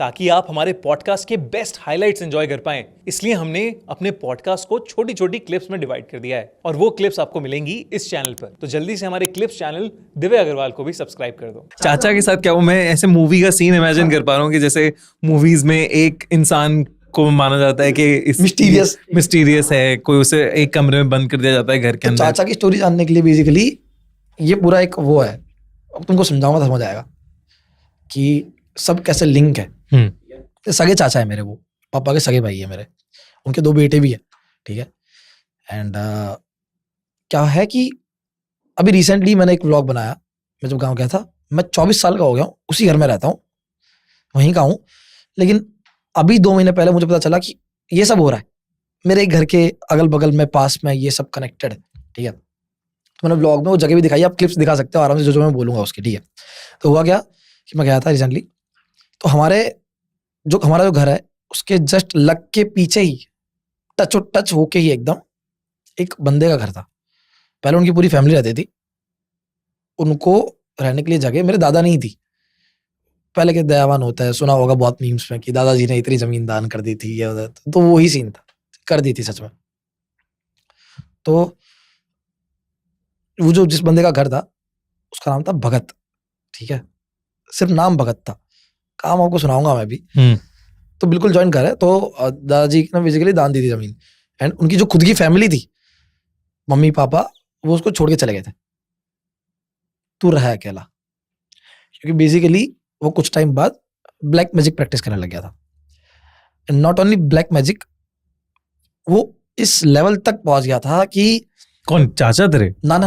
ताकि आप हमारे पॉडकास्ट के बेस्ट हाइलाइट्स एंजॉय कर पाएं। इसलिए हमने अपने पॉडकास्ट को छोटी छोटी क्लिप्स में डिवाइड कर दिया है और वो क्लिप्स आपको मिलेंगी इस चैनल पर। तो जल्दी से हमारे क्लिप्स चैनल दिव्य अग्रवाल को भी सब्सक्राइब कर दो। चाचा के साथ क्या हूँ मैं ऐसे मूवी का सीन इमेजिन कर पा रहा हूँ कि जैसे मूवीज में एक इंसान को माना जाता है कि मिस्टीरियस है, कोई उसे एक कमरे में बंद कर दिया जाता है घर के अंदर। चाचा की स्टोरी जानने के लिए बेसिकली ये पूरा एक वो है, अब तुमको समझाऊंगा तो समझ आएगा कि सब कैसे लिंक है। सगे चाचा है मेरे, वो पापा के सगे भाई है मेरे, उनके 2 बेटे भी है, ठीक है। एंड क्या है कि अभी रिसेंटली मैंने एक व्लॉग बनाया। मैं जब गाँव गया था, मैं 24 साल का हो गया हूँ, उसी घर में रहता हूँ, वहीं का हूँ, लेकिन अभी 2 महीने पहले मुझे पता चला कि ये सब हो रहा है मेरे घर के अगल बगल में, पास में, ये सब कनेक्टेड है, ठीक है। तो मैंने व्लॉग में वो जगह भी दिखाई, आप क्लिप्स दिखा सकते हो आराम से, जो मैं बोलूंगा उसकी, ठीक है। तो हुआ क्या कि मैं गया था रिसेंटली, तो हमारा जो घर है उसके जस्ट लग के पीछे ही टच होके ही एकदम एक बंदे का घर था। पहले उनकी पूरी फैमिली रहती थी, उनको रहने के लिए जगह मेरे दादा नहीं थी। पहले के दयावान होता है, सुना होगा बहुत मीम्स में कि दादाजी ने इतनी जमीन दान कर दी थी, या तो वही सीन था, कर दी थी सच में। तो वो जो जिस बंदे का घर था उसका नाम था भगत, ठीक है, सिर्फ नाम भगत था, काम आपको सुनाऊंगा मैं भी। तो बिल्कुल जॉइंट घर है। तो दादाजी ने बेसिकली दान दी थी जमीन, एंड उनकी जो खुद की फैमिली थी, मम्मी पापा, वो उसको छोड़ के चले गए थे, तू रहा अकेला, क्योंकि बेसिकली वो कुछ टाइम बाद ब्लैक मैजिक प्रैक्टिस करने लग गया था। And not only black magic, वो इस लेवल तक पहुंच गया था कि कौन चाचा तेरे? ना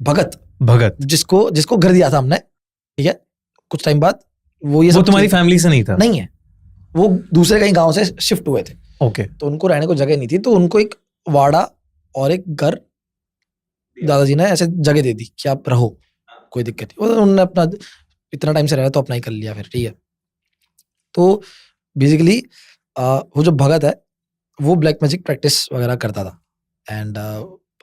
भगत जिसको घर दिया था हमने, ठीक है, कुछ टाइम बाद वो तुम्हारी फैमिली से नहीं था? नहीं है, वो दूसरे कहीं गांव से शिफ्ट हुए थे। ओके। तो उनको रहने को जगह नहीं थी, तो उनको एक वाड़ा और एक घर दादाजी ने ऐसे जगह दे दी कि आप रहो, कोई दिक्कत नहीं। उन्होंने अपना इतना टाइम से रहा तो अपना ही कर लिया फिर, ठीक है। तो बेसिकली वो जो भगत है वो ब्लैक मैजिक प्रैक्टिस वगैरह करता था, एंड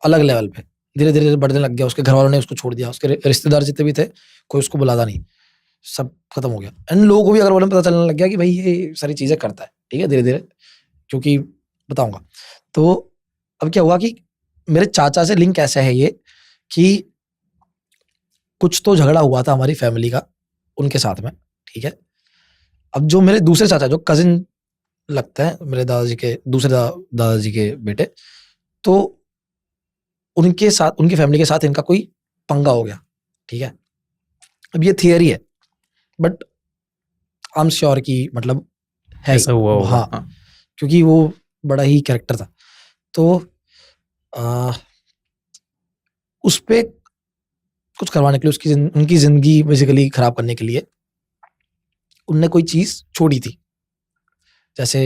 अलग लेवल पे धीरे धीरे बढ़ने लग गया। उसके घर वालों ने उसको छोड़ दिया, उसके रिश्तेदार जितने भी थे कोई उसको बुलाता नहीं, सब खत्म हो गया। एंड लोगों को भी अगर वालों में पता चलने लग गया कि भाई ये सारी चीजें करता है, ठीक है, धीरे धीरे, क्योंकि बताऊंगा। तो अब क्या हुआ कि मेरे चाचा से लिंक ऐसा है ये कि कुछ तो झगड़ा हुआ था हमारी फैमिली का उनके साथ में, ठीक है। अब जो मेरे दूसरे चाचा, जो कजिन लगते हैं मेरे दादाजी के, दूसरे दादाजी के बेटे, तो उनके साथ, उनकी फैमिली के साथ इनका कोई पंगा हो गया, ठीक है। अब ये थियरी है, बट आई एम श्योर कि मतलब है ऐसा हुआ होगा। हाँ, क्योंकि वो बड़ा ही कैरेक्टर था। तो उस पे कुछ करवाने के लिए, उनकी जिंदगी बेसिकली खराब करने के लिए उनने कोई चीज छोड़ी थी। जैसे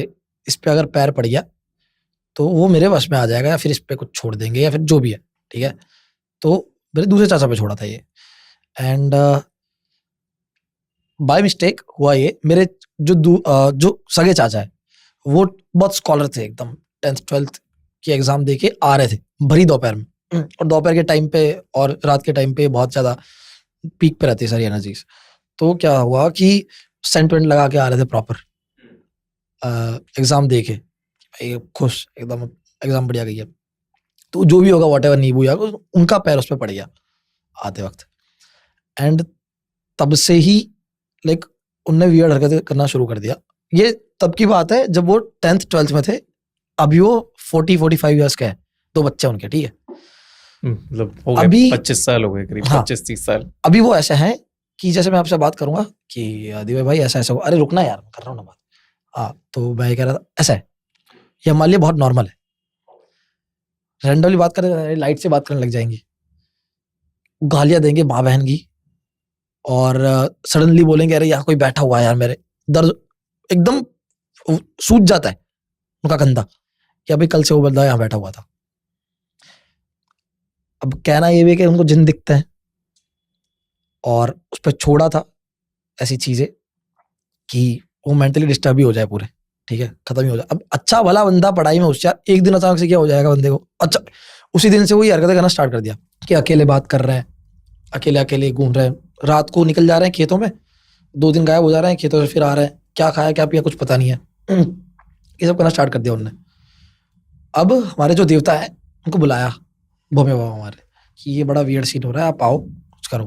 इस पे अगर पैर पड़ गया तो वो मेरे वश में आ जाएगा, या फिर इस पे कुछ छोड़ देंगे, या फिर जो भी है, ठीक है। तो मेरे दूसरे चाचा पे छोड़ा था ये, एंड बाय मिस्टेक हुआ ये, मेरे जो सगे चाचा है वो बहुत स्कॉलर थे एकदम, 10th 12th की एग्जाम दे के आ रहे थे भरी दोपहर में, और दोपहर के टाइम पे और रात के टाइम पे बहुत ज्यादा पीक पे रहती है सारी एनर्जीज। तो क्या हुआ कि सेंट वेंट लगा के आ रहे थे प्रॉपर एग्जाम दे के, भाई खुश एकदम, एग्जाम बढ़िया गई है। तो जो भी होगा व्हाटएवर नींबू या उनका पैर उस पर पड़ गया आते वक्त, एंड तब से ही लाइक उनने वियर्ड हरकतें करना शुरू कर दिया। ये तब की बात है जब वो 10th 12th में थे, अभी वो 40-45 ईयर्स का है, 2 बच्चे उनके, ठीक है, मतलब हो गए अभी 25 साल हो गए करीब, हाँ, 25-30 साल। अभी वो ऐसे हैं कि जैसे मैं आपसे बात करूंगा कि दिव्य भाई ऐसा ऐसा हुआ, अरे रुकना यार, कर रहा हूँ ना बात। हाँ, तो मैं कह रहा था ऐसा है, ये हमारे लिए बहुत नॉर्मल है। रैंडमली बात करें, लाइट से बात करने लग जाएंगे, गालियां देंगे माँ बहन की, और सडनली बोलेंगे अरे यहाँ कोई बैठा हुआ है यार, मेरे दर्द एकदम सूज जाता है उनका कंधा, कि अभी कल से वो बंदा यहाँ बैठा हुआ था। अब कहना ये भी कि उनको जिन दिखते हैं, और उस पर छोड़ा था ऐसी चीजें कि वो मेंटली डिस्टर्ब ही हो जाए पूरे, ठीक है, खत्म ही हो जाए। अब अच्छा भला बंदा पढ़ाई में होशियार, एक दिन अचानक से क्या हो जाएगा बंदे को, अच्छा उसी दिन से वही हरकतें करना स्टार्ट कर दिया कि अकेले बात कर रहे हैं, अकेले अकेले घूम रहे हैं, रात को निकल जा रहे हैं खेतों में, 2 दिन गायब हो जा रहे हैं, खेतों से फिर आ रहे हैं, क्या खाया क्या पिया कुछ पता नहीं है। ये सब करना स्टार्ट कर दिया उन्होंने। अब हमारे जो देवता है उनको बुलाया भोमे बाबा हमारे कि ये बड़ा वियर्ड सीन हो रहा है, आप आओ कुछ करो।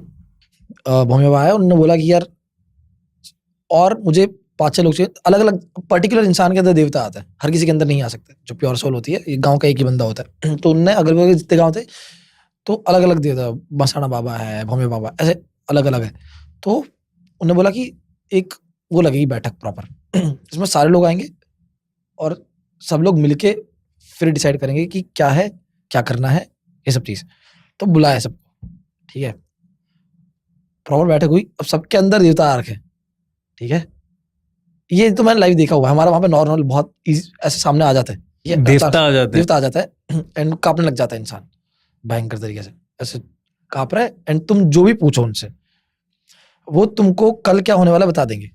भोमे बाबा आए, उन्होंने बोला कि यार और मुझे 5-6 लोग चाहिए। अलग अलग पर्टिकुलर इंसान के अंदर देवता आता है, हर किसी के अंदर नहीं आ सकते। जो प्योर सोल होती है, ये गांव का एक ही बंदा होता है। तो उनने अगल बगल जितने गांव थे तो अलग अलग देवता, मसाना बाबा है, भोमे बाबा, ऐसे अलग अलग है। तो उन्होंने बोला कि एक वो लगेगी बैठक प्रॉपर, इसमें सारे लोग आएंगे और सब लोग मिलके फिर डिसाइड करेंगे कि क्या है, क्या करना है, ये सब चीज। तो बुलाया सबको, ठीक है, प्रॉपर बैठक हुई। अब सबके अंदर देवता आ रखे, ठीक है। ये तो मैंने लाइव देखा हुआ है, हमारा वहां पे नॉर्मल बहुत ऐसे सामने आ जाता है, ये देवता आ जाता है एंड कांपने लग जाता है इंसान भयंकर तरीके से, ऐसे कांप रहा है। एंड तुम जो भी पूछो उनसे, वो तुमको कल क्या होने वाला बता देंगे।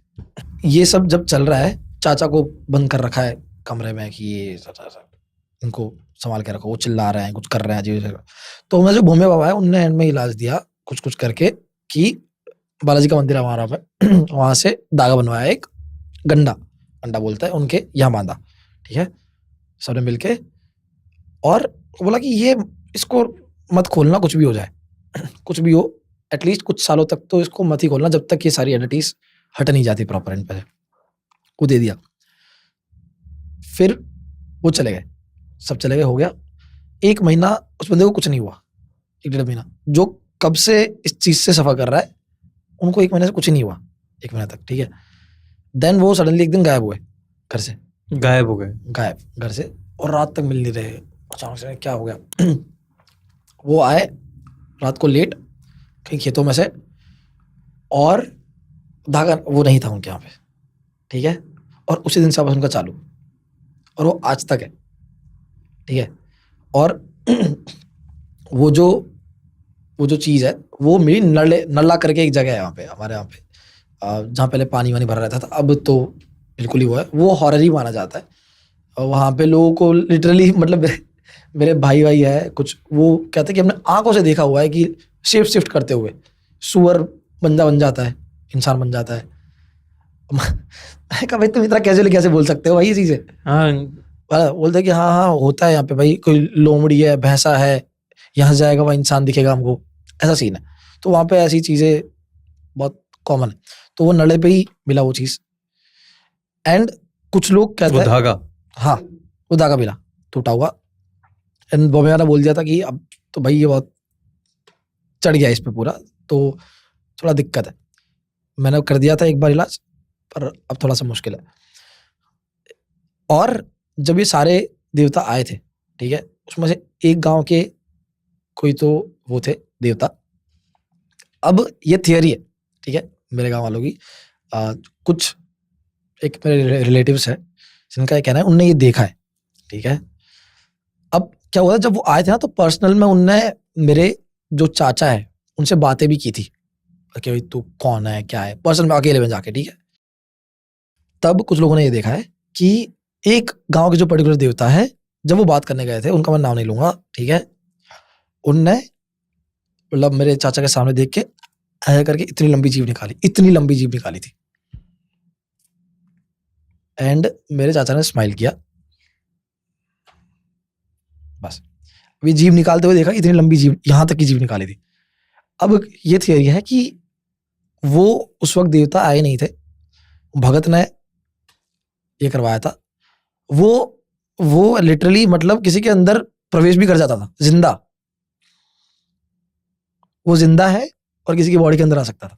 ये सब जब चल रहा है, चाचा को बंद कर रखा है कमरे में कि ये इनको संभाल के रखो, वो चिल्ला रहे हैं, कुछ कर रहे हैं जी। तो हमारे जो भोमे बाबा है उनने एंड में इलाज दिया कुछ कुछ करके कि बालाजी का मंदिर है हमारा पे, वहां से धागा बनवाया, एक गंडा गंडा बोलता है उनके यहाँ बांधा, ठीक है, सबने मिलके। और बोला कि ये इसको मत खोलना, कुछ भी हो जाए, कुछ भी हो, एटलीस्ट कुछ सालों तक तो इसको मत ही खोलना जब तक ये सारी एडिटीज हट नहीं जाती प्रॉपर एंड पे। वो दे दिया, फिर वो चले गए, सब चले गए, हो गया 1 महीना। उस बंदे को कुछ नहीं हुआ, 1-1.5 महीना। जो कब से इस चीज से सफर कर रहा है उनको 1 महीने से कुछ नहीं हुआ, 1 महीना तक, ठीक है। देन वो सडनली एक दिन गायब हुए, घर से गायब हो गए, गायब घर से, और रात तक मिल नहीं रहे। अचानक से क्या हो गया, वो आए रात को लेट कहीं खेतों में से, और धागा वो नहीं था उनके यहाँ पे, ठीक है। और उसी दिन से वापस उनका चालू, और वो आज तक है, ठीक है। और वो जो चीज है वो मेरी नल्ला करके एक जगह है वहाँ पे, हमारे यहाँ पे, जहाँ पहले पानी वानी भरा रहता था, अब तो बिल्कुल ही वो है, वो हॉरर ही माना जाता है। और वहाँ पे लोगों को लिटरली, मतलब मेरे भाई है कुछ, वो कहते हैं कि हमने आंखों से देखा हुआ है कि शेप शिफ्ट करते हुए सुअर बंदा बन जाता है, इंसान बन जाता है। मैं कहा भाई तुम इतना कैसे बोल सकते हो भाई ये चीजें। हाँ, बोलते कि हाँ होता है यहाँ पे भाई, कोई लोमड़ी है, भैंसा है, यहाँ जाएगा वहाँ इंसान दिखेगा हमको, ऐसा सीन है। तो वहाँ पे ऐसी चीजें बहुत कॉमन है। तो वो नले पे ही मिला वो चीज, एंड कुछ लोग कहते हैं धागा, हाँ वो धागा मिला टूटा हुआ। एंड बॉम्बे वाला बोल दिया था कि अब तो भाई ये बहुत चढ़ गया इस पे पूरा, तो थोड़ा दिक्कत है। मैंने कर दिया था एक बार इलाज, पर अब थोड़ा सा मुश्किल है। और जब ये सारे देवता आए थे, ठीक है, उसमें से एक गांव के कोई तो वो थे देवता। अब ये थियरी है, ठीक है, मेरे गांव वालों की, कुछ एक मेरे रिलेटिव्स है जिनका ये कहना है उनने ये देखा है, ठीक है। अब क्या हुआ, जब वो आए थे ना तो पर्सनल में उनने मेरे जो चाचा है उनसे बातें भी की थी कि भाई तू कौन है क्या है, पर्सनल में अकेले में जाके, ठीक है। तब कुछ लोगों ने ये देखा है कि एक गांव के जो पर्टिकुलर देवता है, जब वो बात करने गए थे, उनका मैं नाम नहीं लूंगा, ठीक है, उनने मतलब मेरे चाचा के सामने देख के ऐसा करके इतनी लंबी जीभ निकाली थी। एंड मेरे चाचा ने स्माइल किया, बस। अभी जीभ निकालते हुए देखा, इतनी लंबी जीभ, यहां तक की जीभ निकाली थी। अब ये थियरी है कि वो उस वक्त देवता आए नहीं थे, भगत ने ये करवाया था। वो लिटरली मतलब किसी के अंदर प्रवेश भी कर जाता था जिंदा, वो जिंदा है और किसी की बॉडी के अंदर आ सकता था।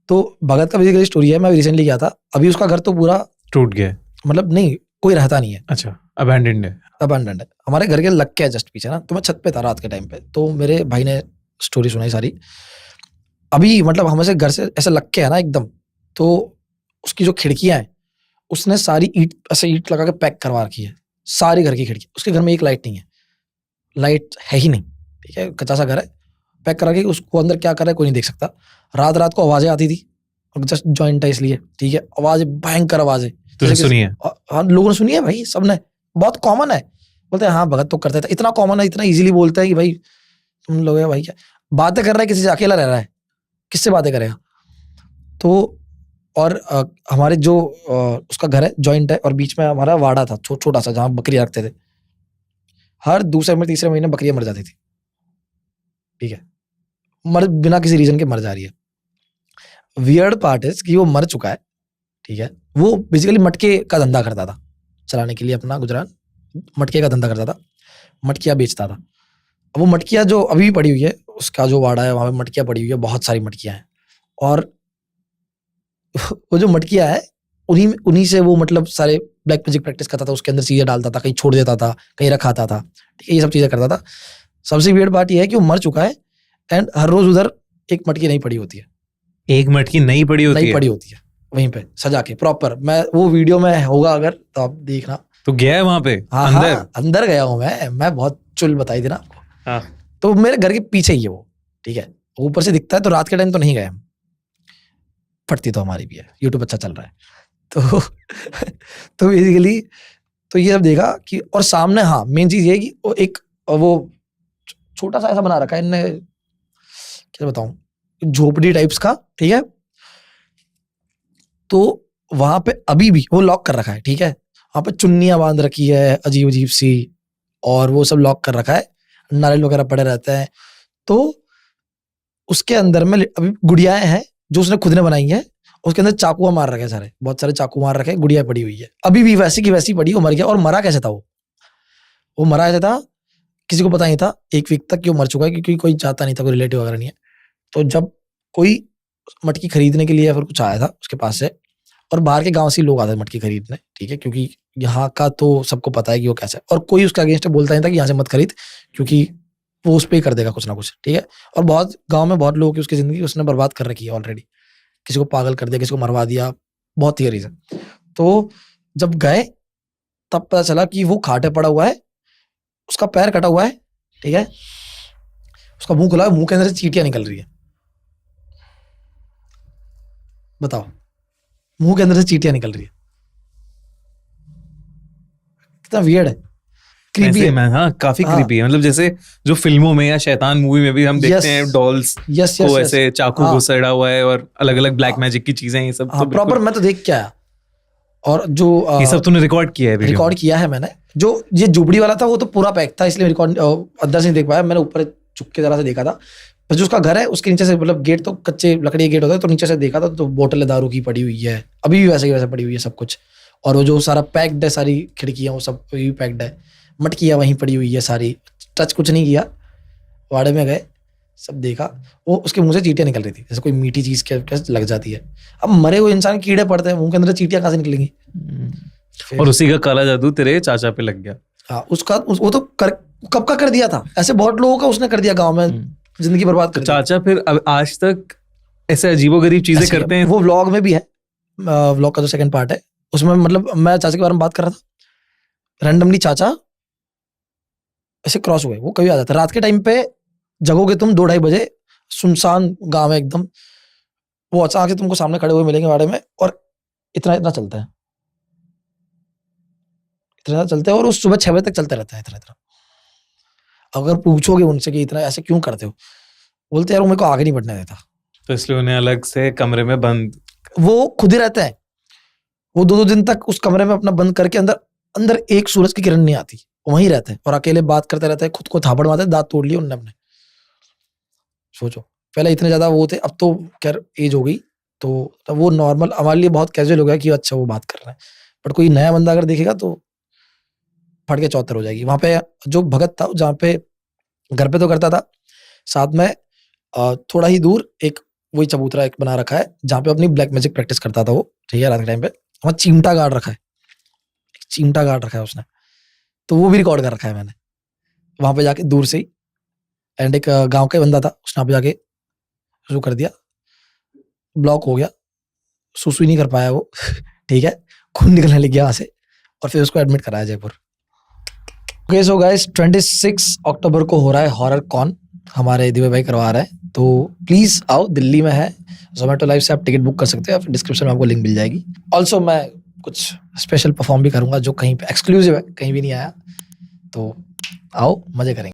तो भगत का बेसिकली स्टोरी है, मैं रिसेंटली गया था, अभी उसका घर तो पूरा टूट गया, मतलब नहीं कोई रहता नहीं है। अच्छा, अबैंडन्ड है। हमारे घर के लग के जस्ट पीछे ना, तो मैं छत पे था रात के टाइम पे, तो मेरे भाई ने स्टोरी सुनाई सारी। अभी मतलब हमें से घर से ऐसे लग के है ना एकदम, तो उसकी जो खिड़कियां हैं उसने सारी ईट लगा के पैक करवा रखी है, सारी घर की खिड़की। उसके घर में एक लाइट नहीं है, लाइट है ही नहीं, ठीक है, कच्चा सा घर है, पैक करा के उसको अंदर क्या कर रहा है कोई नहीं देख सकता। रात को आवाजें आती थी, और जस्ट जॉइंट है इसलिए, ठीक है, आवाजें भयंकर आवाजें सुनी है? हाँ लोगों ने सुनी है भाई, सबने, बहुत कॉमन है। बोलते हैं हाँ भगत तो करते थे, इतना कॉमन है, इतना इजीली बोलते हैं कि भाई तुम लोग है भाई क्या बातें कर रहा है, किसी से अकेला रह रहा है, किससे बातें करेगा। तो और हमारे जो उसका घर है जॉइंट है और बीच में हमारा वाड़ा था छोटा सा जहाँ बकरियां रखते थे। हर दूसरे में तीसरे महीने बकरियां मर जाती थी, ठीक है, मर बिना किसी रीजन के मर जा रही है। वियर्ड पार्ट इज कि वो मर चुका है, ठीक है। वो बेसिकली मटके का धंधा करता था, चलाने के लिए अपना गुजरान मटके का धंधा करता था, मटकियाँ बेचता था। अब वो मटकियाँ जो अभी भी पड़ी हुई है, उसका जो वाड़ा है वहाँ पे मटकियाँ पड़ी हुई है, बहुत सारी मटकियाँ हैं। और वो जो मटकियाँ है उन्हीं से वो मतलब सारे ब्लैक मैजिक प्रैक्टिस करता था, उसके अंदर चीजें डालता था, कहीं छोड़ देता था, कहीं रखाता था, ठीक है, ये सब चीजें करता था। सबसे वियर्ड बात ये है कि वो मर चुका है एंड हर रोज उधर एक मटकी नहीं पड़ी होती है, एक मटकी नहीं पड़ी होती है वहीं पे सजा के प्रॉपर। मैं वो वीडियो में होगा अगर तो आप देखना। तो गया है वहां पे? हाँ अंदर? हाँ, अंदर गया हूँ मैं बहुत चुल बताई थी ना आपको। हाँ। तो मेरे घर के पीछे ही है वो, ठीक है, ऊपर से दिखता है। तो रात के टाइम तो नहीं गए हम, फटती तो हमारी भी है, यूट्यूब अच्छा चल रहा है तो तो बेसिकली तो ये सब देखा कि, और सामने हाँ मेन चीज ये है कि वो एक वो छोटा सा ऐसा बना रखा है इनने, क्या बताऊं, झोपड़ी टाइप्स का, ठीक है। तो वहां पे अभी भी वो लॉक कर रखा है, ठीक है, वहां पे चुन्नियां बांध रखी है अजीब अजीब सी, और वो सब लॉक कर रखा है, नारियल वगैरह पड़े रहते हैं। तो उसके अंदर में अभी गुड़ियाएं हैं जो उसने खुद ने बनाई है, उसके अंदर चाकुआ मार रखे सारे, बहुत सारे चाकू मार रखे, गुड़िया पड़ी हुई है अभी भी वैसी की वैसी पड़ी। वो मर गया, और मरा कैसे था वो मरा ऐसे था, किसी को पता नहीं था 1 वीक तक कि वो मर चुका है, क्योंकि कोई चाहता नहीं था, कोई रिलेटिव वगैरह नहीं है। तो जब कोई मटकी खरीदने के लिए या फिर कुछ आया था उसके पास से, और बाहर के गांव से लोग आते थे मटकी खरीदने, ठीक है, क्योंकि यहाँ का तो सबको पता है कि वो कैसा है, और कोई उसका अगेंस्ट बोलता नहीं था कि यहाँ से मत खरीद, क्योंकि वो उस पर ही कर देगा कुछ ना कुछ, ठीक है। और बहुत गाँव में बहुत लोगों की उसकी जिंदगी उसने बर्बाद कर रखी है ऑलरेडी, किसी को पागल कर दिया, किसी को मरवा दिया, बहुत थियरीज है। तो जब गए तब पता चला कि वो खाटे पड़ा हुआ है, उसका पैर कटा हुआ है, ठीक है, उसका मुंह खुला है, मुंह के अंदर से चींटियां निकल रही है। बताओ, मुंह के अंदर से चींटियां निकल रही है, कितना वियर्ड है, क्रीपी है। हाँ, काफी हाँ। क्रीपी है, मतलब जैसे जो फिल्मों में या शैतान मूवी में भी हम देखते हैं डॉल्स को ऐसे चाकू घुसेड़ा हुआ है और अलग अलग ब्लैक मैजिक की चीजें, ये सब तो प्रॉपर मैं तो देख के आया। और जो ये सब तूने रिकॉर्ड किया है? रिकॉर्ड किया है मैंने। जो ये जुबड़ी वाला था वो तो पूरा पैक था, इसलिए रिकॉर्ड अंदर से नहीं देख पाया, मैंने ऊपर चुप के जरा से देखा था। पर जो उसका घर है उसके नीचे से, मतलब गेट तो कच्चे लकड़ी गेट होता है, तो नीचे से देखा था तो बोतल दारू की पड़ी हुई है, अभी भी वैसे की वैसे पड़ी हुई है सब कुछ। और वो जो सारा पैक्ड है, सारी खिड़कियां वो सब भी पैक्ड है, मटकियां वहीं पड़ी हुई है सारी, टच कुछ नहीं किया। वाड़े में गए, सब देखा, वो उसके मुंह से चींटियां निकल रही थी, जैसे कोई मीठी चीज के लग जाती है। अब मरे हुए इंसान कीड़े पड़ते हैं, मुंह के अंदर चींटियां कहाँ से निकलेंगी? और उसी का काला जादू तेरे चाचा पे लग गया। हाँ, वो तो कब का कर दिया था, ऐसे बहुत लोगों का उसने कर दिया गांव में, जिंदगी बर्बाद कर दी। चाचा फिर अब आज तक ऐसे अजीबोगरीब चीजें करते हैं? वो व्लॉग में भी है, व्लॉग का जो सेकंड पार्ट है उसमें, मतलब मैं चाचा के बारे में बात कर रहा था, रैंडमली चाचा ऐसे क्रॉस हुए, वो कभी आ जाता रात के टाइम पे, जगोगे तुम 2-2:30 बजे, सुनसान गांव है एकदम, वो अचानक से तुमको सामने खड़े हुए मिलेंगे वाड़े में, और इतना इतना चलता है, इतना चलते हैं, और उस सुबह 6 बजे तक चलते रहता है इतना इतना। अगर पूछोगे उनसे कि इतना ऐसे क्यों करते हो, बोलते यार वो मेरे को आगे नहीं बढ़ने देता। तो इसलिए उन्हें अलग से कमरे में बंद, वो खुद ही रहते हैं, वो 2-2 दिन तक उस कमरे में अपना बंद करके, अंदर अंदर एक सूरज की किरण नहीं आती, वहीं रहते हैं और अकेले बात करते रहते हैं, खुद को थापड़ मारते हैं, दांत तोड़ लिए उनने अपने। सोचो, पहले इतने ज्यादा वो थे, अब तो खैर एज हो गई, तो तब वो नॉर्मल हमारे लिए बहुत कैजुअल हो गया कि अच्छा वो बात कर रहे हैं। बट कोई नया बंदा अगर देखेगा तो फट के चौतर हो जाएगी। वहां पे जो भगत था, जहाँ पे घर पे तो करता था, साथ में थोड़ा ही दूर एक वही चबूतरा एक बना रखा है, जहाँ पे अपनी ब्लैक मैजिक प्रैक्टिस करता था वो, ठीक है, रात के टाइम पे। वहाँ चिमटा गाड़ रखा है, चिमटा गाड़ रखा है उसने, तो वो भी रिकॉर्ड कर रखा है मैंने वहां पे जाके दूर से ही। एंड एक गांव का बंदा था, उसने वहां पे जाके शुरू कर दिया, ब्लॉक हो गया, सुसु नहीं कर पाया वो ठीक है, खून निकलने लग गया वहां से, और फिर उसको एडमिट कराया जयपुर। ओके सो गाइस, 26 अक्टूबर को हो रहा है हॉरर कॉन, हमारे दिव्य भाई करवा रहे हैं, तो प्लीज आओ, दिल्ली में है, जोमेटो लाइव से आप टिकट बुक कर सकते हैं, डिस्क्रिप्शन में आपको लिंक मिल जाएगी। ऑल्सो मैं कुछ स्पेशल परफॉर्म भी करूंगा जो कहीं पे एक्सक्लूसिव है, कहीं भी नहीं आया, तो आओ मजे करेंगे।